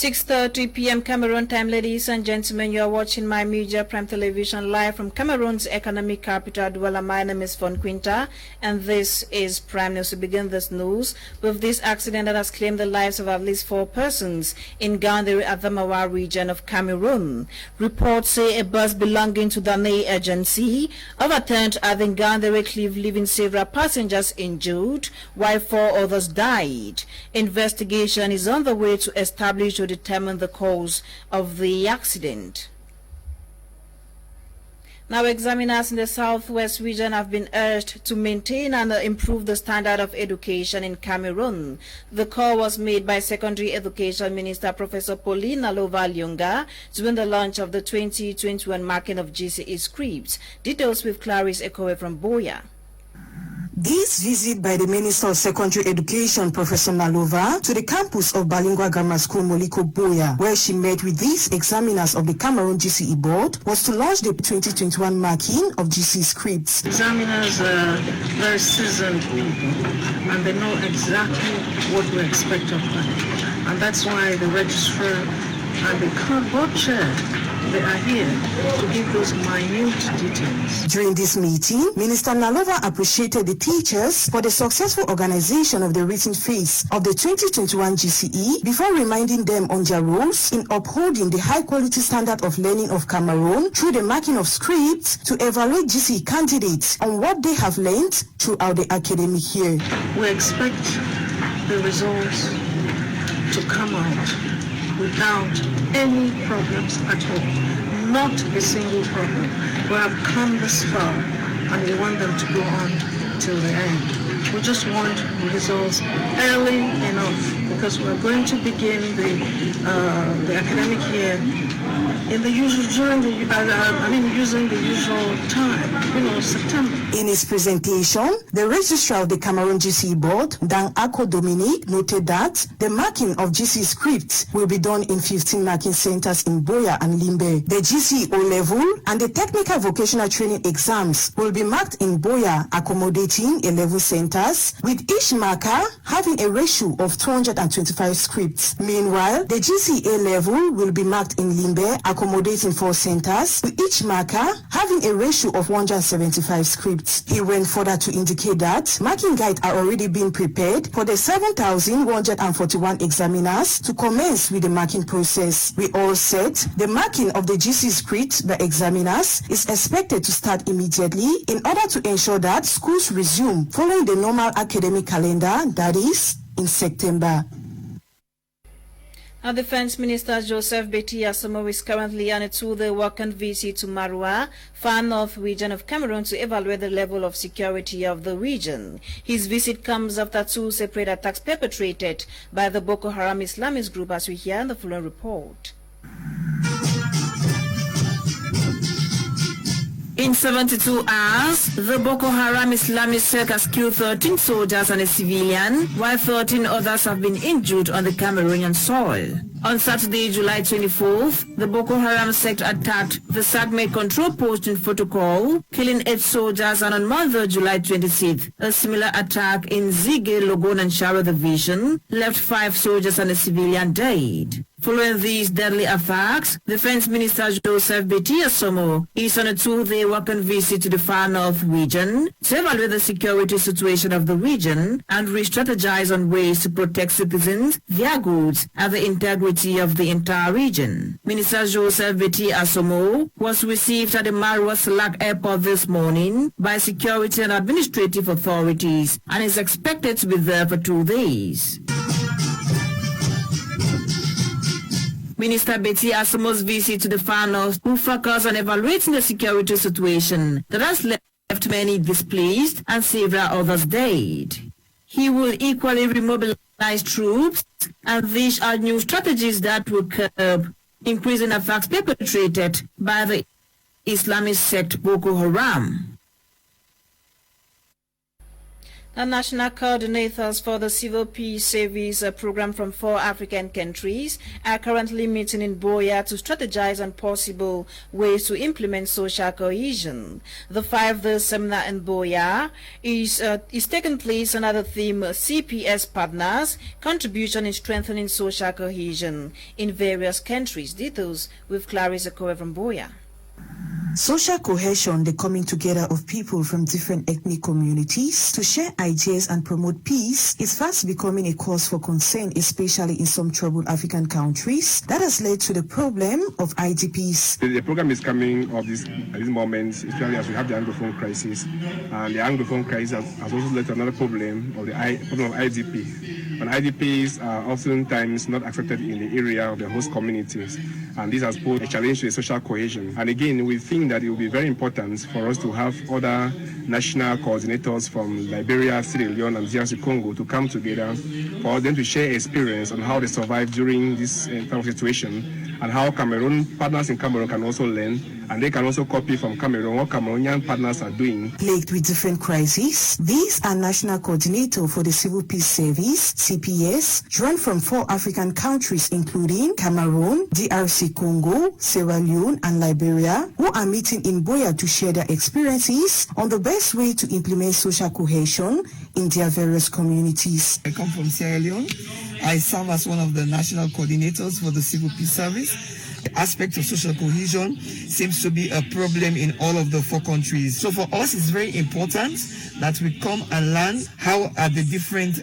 6:30 p.m. Cameroon time, ladies and gentlemen. You are watching my media Prime Television live from Cameroon's economic capital, Douala. My name is FON QUINTA, and this is Prime News. To begin this news with this accident that has claimed the lives of at least 4 persons in Gandere at the Mawa region of Cameroon. Reports say a bus belonging to the NE agency overturned at the Gandere cliff, leaving several passengers injured, while 4 others died. Investigation is on the way to establish to determine the cause of the accident. Now, examiners in the southwest region have been urged to maintain and improve the standard of education in Cameroon. The call was made by Secondary Education Minister Professor Pauline Alova-Lyonga during the launch of the 2021 marking of GCE scripts. Details with Clarice Ekowe from Boya. This visit by the Minister of Secondary Education, Professor Nalova, to the campus of Bilingual Grammar School Moliko Boya, where she met with these examiners of the Cameroon GCE board, was to launch the 2021 marking of GCE scripts. Examiners are very seasoned people, and they know exactly what we expect of them. And that's why the registrar and the board chair, they are here to give those minute details. During this meeting, Minister Nalova appreciated the teachers for the successful organization of the written phase of the 2021 GCE before reminding them on their roles in upholding the high-quality standard of learning of Cameroon through the marking of scripts to evaluate GCE candidates on what they have learned throughout the academic year. We expect the results to come out without any problems at all. Not a single problem. We have come this far and we want them to go on till the end. We just want the results early enough because we're going to begin the academic year in the usual using the usual time, September. In his presentation, the registrar of the Cameroon GCE board, Dan Ako Dominique, noted that the marking of GCE scripts will be done in 15 marking centers in Boya and Limbe. The GCE O-level and the technical vocational training exams will be marked in Boya, accommodating 11 centers, with each marker having a ratio of 225 scripts. Meanwhile, the GCE A-level will be marked in Limbe, accommodating 4 centers, with each marker having a ratio of 175 scripts. He went further to indicate that marking guides are already being prepared for the 7,141 examiners to commence with the marking process. We all said the marking of the GCE script by examiners is expected to start immediately in order to ensure that schools resume following the normal academic calendar, that is, in September. Our Defense Minister Joseph Betty Asamoah is currently on a 2-day working visit to Marwa, far north region of Cameroon, to evaluate the level of security of the region. His visit comes after 2 separate attacks perpetrated by the Boko Haram Islamist group, as we hear in the following report. In 72 hours, the Boko Haram Islamist sect has killed 13 soldiers and a civilian, while 13 others have been injured on the Cameroonian soil. On Saturday, July 24th, the Boko Haram sect attacked the Sagme control post in Fotokol, killing 8 soldiers, and on Monday, July 26th, a similar attack in Zige, Logon and Shara division left 5 soldiers and a civilian dead. Following these deadly attacks, Defense Minister Joseph Betty Asamoah is on a 2-day working visit to the far north region to evaluate the security situation of the region and re-strategize on ways to protect citizens, their goods, and the integrity of the entire region. Minister Joseph Betty Asamoah was received at the Marwa Salak Airport this morning by security and administrative authorities and is expected to be there for 2 days. Minister Betty Asamoah's visit to the far north will focus on evaluating the security situation that has left many displaced and several others dead. He will equally remobilize troops and these are new strategies that will curb increasing attacks perpetrated by the Islamist sect Boko Haram. The national coordinators for the Civil Peace Service program from 4 African countries are currently meeting in Buea to strategize on possible ways to implement social cohesion. The 5-day seminar in Buea is taking place under the theme CPS Partners, Contribution in Strengthening Social Cohesion in Various Countries. Details with Clarissa Kowe from Buea. Social cohesion, the coming together of people from different ethnic communities to share ideas and promote peace, is fast becoming a cause for concern, especially in some troubled African countries. That has led to the problem of IDPs. The program is coming at this moment, especially as we have the Anglophone crisis. And the Anglophone crisis has also led to another problem of the problem of IDP. And IDPs are oftentimes not accepted in the area of the host communities. And this has posed a challenge to the social cohesion. And again, we think that it will be very important for us to have other national coordinators from Liberia, Sierra Leone, and DRC Congo to come together for them to share experience on how they survive during this kind of situation, and how partners in Cameroon can also learn, and they can also copy from Cameroon what Cameroonian partners are doing. Plagued with different crises, these are national coordinator for the Civil Peace Service, CPS, drawn from 4 African countries including Cameroon, DRC Congo, Sierra Leone, and Liberia, who are meeting in Buea to share their experiences on the best way to implement social cohesion in their various communities. I come from Sierra Leone. I serve as one of the national coordinators for the Civil Peace Service. The aspect of social cohesion seems to be a problem in all of the 4 countries. So for us, it's very important that we come and learn how are the different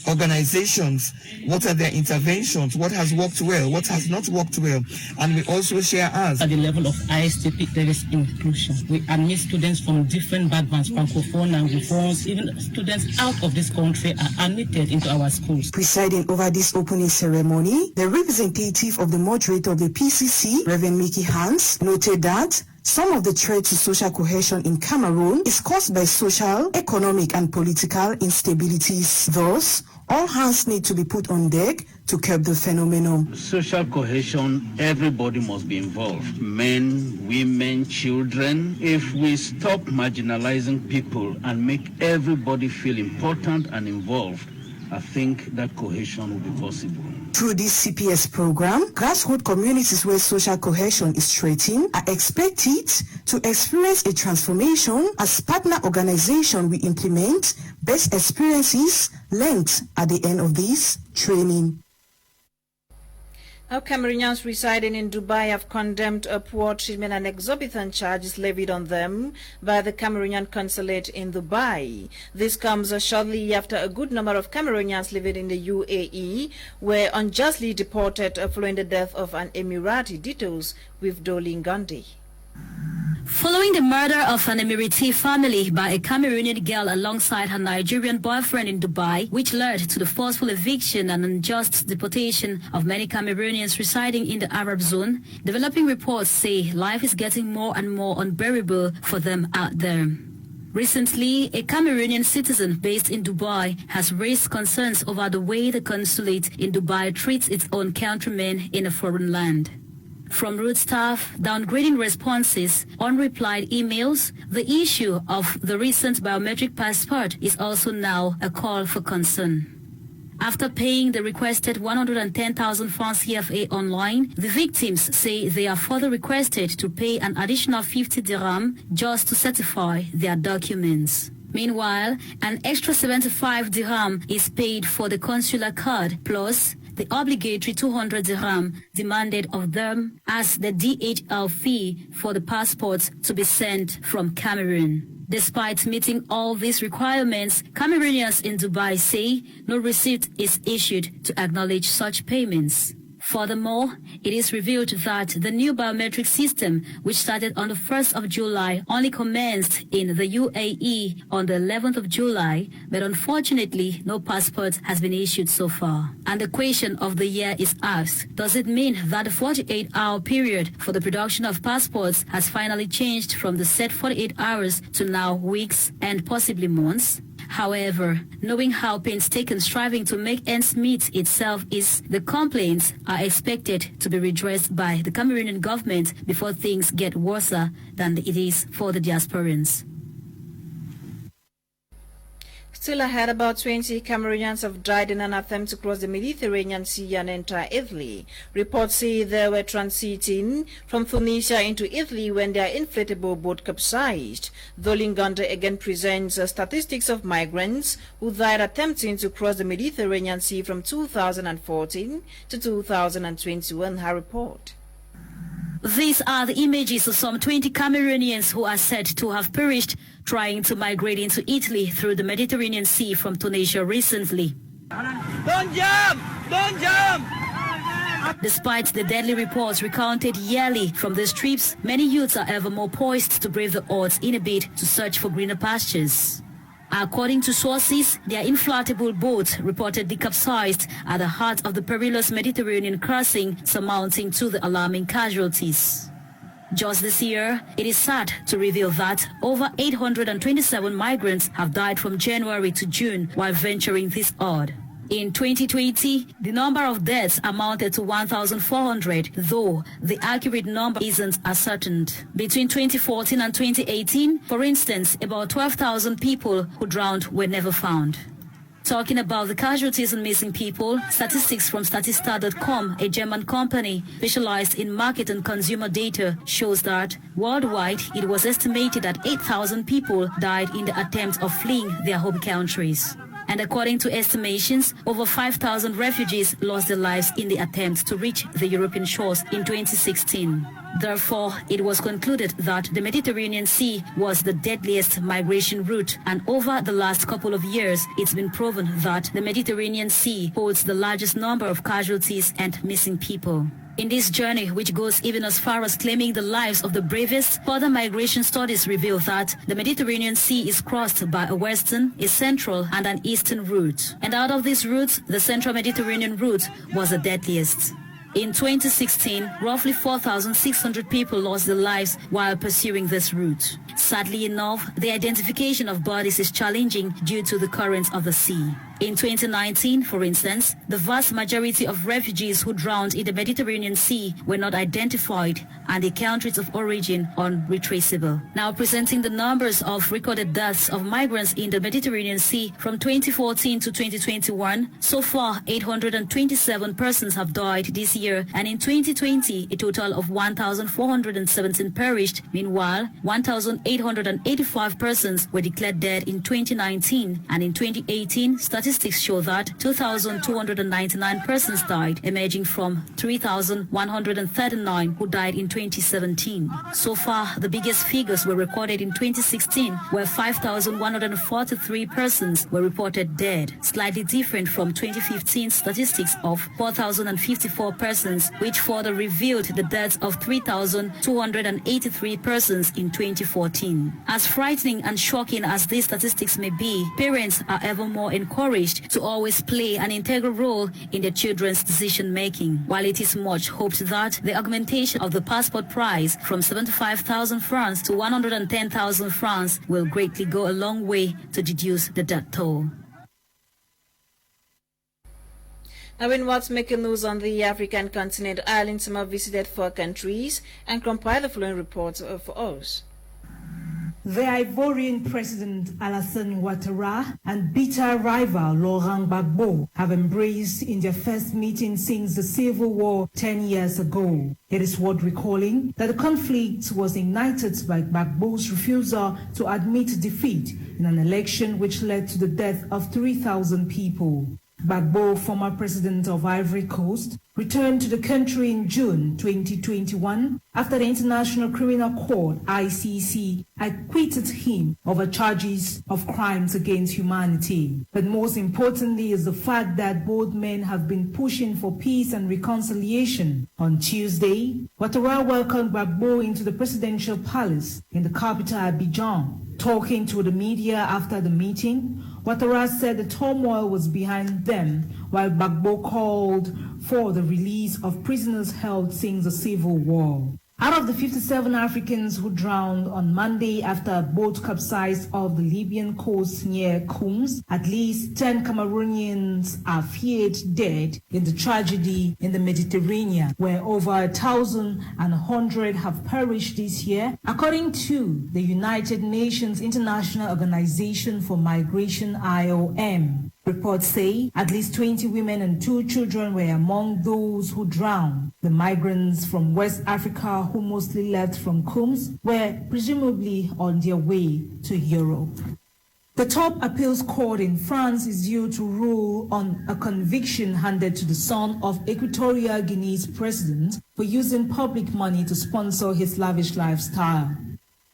organizations, what are their interventions, what has worked well, what has not worked well, and we also share ours. At the level of ISTP, there is inclusion. We admit students from different backgrounds, Francophone, Anglophones, even students out of this country are admitted into our schools. Presiding over this opening ceremony, the representative of the moderator of the PCC, Reverend Mickey Hans, noted that some of the threat to social cohesion in Cameroon is caused by social, economic, and political instabilities. Thus, all hands need to be put on deck to curb the phenomenon. Social cohesion, everybody must be involved. Men, women, children. If we stop marginalizing people and make everybody feel important and involved, I think that cohesion will be possible. Through this CPS program, grassroots communities where social cohesion is threatened are expected to experience a transformation as partner organizations will implement best experiences learned at the end of this training. Now, Cameroonians residing in Dubai have condemned a poor treatment and exorbitant charges levied on them by the Cameroonian consulate in Dubai. This comes shortly after a good number of Cameroonians living in the UAE were unjustly deported following the death of an Emirati. Details with NOLINGA. Following the murder of an Emirati family by a Cameroonian girl alongside her Nigerian boyfriend in Dubai, which led to the forceful eviction and unjust deportation of many Cameroonians residing in the Arab zone, developing reports say life is getting more and more unbearable for them out there. Recently, a Cameroonian citizen based in Dubai has raised concerns over the way the consulate in Dubai treats its own countrymen in a foreign land. From root staff, downgrading responses, unreplied emails, the issue of the recent biometric passport is also now a call for concern. After paying the requested 110,000 francs CFA online, the victims say they are further requested to pay an additional 50 dirham just to certify their documents. Meanwhile, an extra 75 dirham is paid for the consular card, plus the obligatory 200 dirham demanded of them as the DHL fee for the passports to be sent from Cameroon. Despite meeting all these requirements, Cameroonians in Dubai say no receipt is issued to acknowledge such payments. Furthermore, it is revealed that the new biometric system, which started on the 1st of July, only commenced in the UAE on the 11th of July, but unfortunately, no passport has been issued so far. And the question of the year is asked, does it mean that the 48-hour period for the production of passports has finally changed from the set 48 hours to now weeks and possibly months? However, knowing how painstaking striving to make ends meet itself is, the complaints are expected to be redressed by the Cameroonian government before things get worse than it is for the diasporans. Still ahead, about 20 Cameroonians have died in an attempt to cross the Mediterranean Sea and enter Italy. Reports say they were transiting from Tunisia into Italy when their inflatable boat capsized. NOLINGA again presents statistics of migrants who died attempting to cross the Mediterranean Sea from 2014 to 2021, her report. These are the images of some 20 Cameroonians who are said to have perished trying to migrate into Italy through the Mediterranean Sea from Tunisia recently. Don't jump! Don't jump! Despite the deadly reports recounted yearly from these trips, many youths are ever more poised to brave the odds in a bid to search for greener pastures. According to sources, their inflatable boat reportedly capsized at the heart of the perilous Mediterranean crossing, surmounting to the alarming casualties. Just this year, it is sad to reveal that over 827 migrants have died from January to June while venturing this odd. In 2020, the number of deaths amounted to 1,400, though the accurate number isn't ascertained. Between 2014 and 2018, for instance, about 12,000 people who drowned were never found. Talking about the casualties and missing people, statistics from Statista.com, a German company specialized in market and consumer data, shows that worldwide it was estimated that 8,000 people died in the attempt of fleeing their home countries. And according to estimations, over 5,000 refugees lost their lives in the attempt to reach the European shores in 2016. Therefore, it was concluded that the Mediterranean Sea was the deadliest migration route, and over the last couple of years, it's been proven that the Mediterranean Sea holds the largest number of casualties and missing people. In this journey, which goes even as far as claiming the lives of the bravest, further migration studies reveal that the Mediterranean Sea is crossed by a western, a central, and an eastern route. And out of these routes, the central Mediterranean route was the deadliest. In 2016, roughly 4,600 people lost their lives while pursuing this route. Sadly enough, the identification of bodies is challenging due to the currents of the sea. In 2019, for instance, the vast majority of refugees who drowned in the Mediterranean Sea were not identified and the countries of origin untraceable. Now presenting the numbers of recorded deaths of migrants in the Mediterranean Sea from 2014 to 2021, so far 827 persons have died this year, and in 2020 a total of 1,417 perished. Meanwhile, 1,885 persons were declared dead in 2019, and in 2018 statistics show that 2,299 persons died, emerging from 3,139 who died in 2017. So far, the biggest figures were recorded in 2016, where 5,143 persons were reported dead, slightly different from 2015 statistics of 4,054 persons, which further revealed the deaths of 3,283 persons in 2014. As frightening and shocking as these statistics may be, parents are ever more encouraged to always play an integral role in their children's decision-making, while it is much hoped that the augmentation of the passport price from 75,000 francs to 110,000 francs will greatly go a long way to reduce the death toll. Now, in what's making news on the African continent, Ireland have visited 4 countries and compiled the following reports for us. The Ivorian President Alassane Ouattara and bitter rival Laurent Gbagbo have embraced in their first meeting since the civil war 10 years ago. It is worth recalling that the conflict was ignited by Gbagbo's refusal to admit defeat in an election which led to the death of 3,000 people. Gbagbo, former president of Ivory Coast, returned to the country in June 2021 after the International Criminal Court, ICC, acquitted him over charges of crimes against humanity. But most importantly is the fact that both men have been pushing for peace and reconciliation. On Tuesday, Ouattara welcomed Gbagbo into the presidential palace in the capital Abidjan. Talking to the media after the meeting, Ouattara said the turmoil was behind them, while Gbagbo called for the release of prisoners held since the civil war. Out of the 57 Africans who drowned on Monday after a boat capsized off the Libyan coast near Comoros, at least 10 Cameroonians are feared dead in the tragedy in the Mediterranean, where over 1,100 have perished this year, according to the United Nations International Organization for Migration (IOM). Reports say at least 20 women and 2 children were among those who drowned. The migrants from West Africa, who mostly left from Comoros, were presumably on their way to Europe. The top appeals court in France is due to rule on a conviction handed to the son of Equatorial Guinea's president for using public money to sponsor his lavish lifestyle.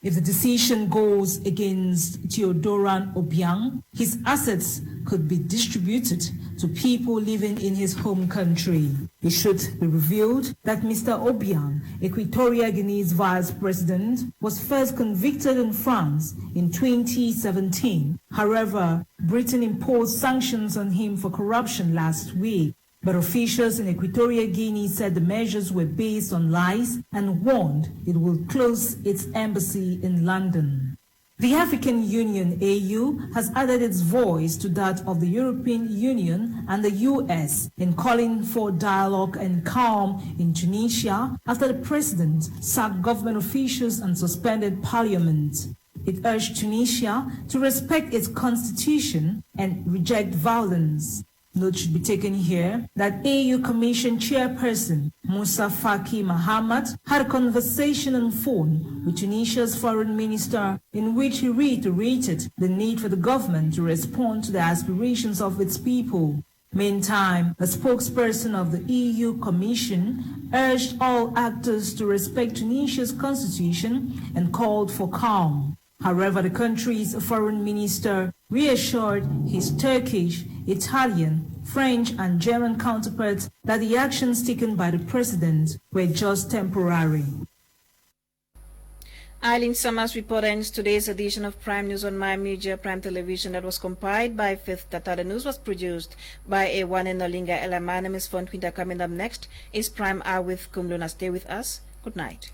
If the decision goes against Théodoran Obiang, his assets could be distributed to people living in his home country. It should be revealed that Mr. Obiang, Equatorial Guinea's vice president, was first convicted in France in 2017. However, Britain imposed sanctions on him for corruption last week. But officials in Equatorial Guinea said the measures were based on lies and warned it will close its embassy in London. The African Union (AU) has added its voice to that of the European Union and the US in calling for dialogue and calm in Tunisia after the president sacked government officials and suspended parliament. It urged Tunisia to respect its constitution and reject violence. Note should be taken here that AU Commission Chairperson Moussa Faki Mahamat had a conversation on phone with Tunisia's foreign minister in which he reiterated the need for the government to respond to the aspirations of its people. Meantime, a spokesperson of the EU Commission urged all actors to respect Tunisia's constitution and called for calm. However, the country's foreign minister reassured his Turkish, Italian, French and German counterparts that the actions taken by the president were just temporary. Eileen Summers report ends today's edition of Prime News on My Media Prime Television that was compiled by Fifth TATA. The news was produced by EWANE and NOLINGA. My name is FON QUINTA. Coming up next is Prime Hour with Kumluna. Stay with us. Good night.